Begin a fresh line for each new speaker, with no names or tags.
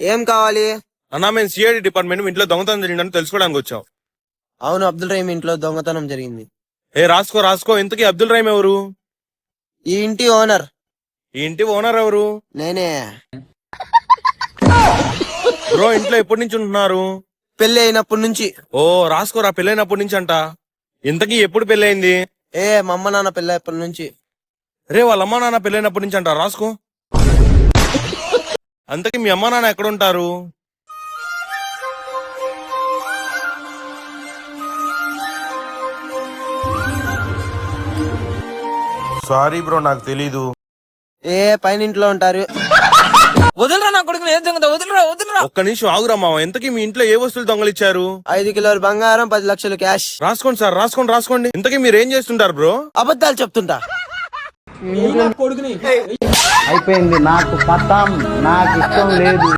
ఏం కావాలి?
అన్నా మేము సిఐడి డిపార్ట్మెంట్ ఇంట్లో దొంగతనం జరిగిందని తెలుసుకోవడానికి వచ్చాం.
అవును, అబ్దుల్ రహీం ఇంట్లో దొంగతనం జరిగింది.
రాసుకో ఇంతకీ అబ్దుల్ రహీం ఎవరు?
ఈ ఇంటి ఓనర్.
ఈ ఇంటి ఓనర్ ఎవరు?
నేనే.
బ్రో ఇంట్లో ఎప్పటి నుంచి ఉంటున్నారు?
పెళ్లి అయినప్పటి నుంచి.
ఓ రాసుకోరా, పెళ్ళైనప్పటి నుంచి అంట. ఇంతకీ ఎప్పుడు పెళ్ళైంది?
మా అమ్మ నాన్న పెళ్లి అయినప్పటి నుంచి.
వాళ్ళ అమ్మా నాన్న పెళ్ళైనప్పటి నుంచి అంట. రాసుకో. అంతకీ మీ అమ్మా నాన్న ఎక్కడ ఉంటారు? సారీ బ్రో, నాకు తెలీదు.
పైన ఇంట్లో ఉంటారు.
వదిలిరా నా కొడుకు, ఏం దొంగ వదిలిరా.
ఒక్క నిమిషం ఆగురా మామ. ఇంతకీ మీ ఇంట్లో ఏ వస్తువులు దొంగలిచ్చారు?
5 కిలోలు బంగారం, 10 లక్షలు క్యాష్.
రాసుకోండి సార్, రాసుకోండి. ఇంతకీ మీరు ఏం చేస్తుంటారు బ్రో?
అబద్ధాలు చెప్తుంటా.
కొడుకుని
అయిపోయింది, నాకు పతాం, నాకు ఇష్టం లేదు.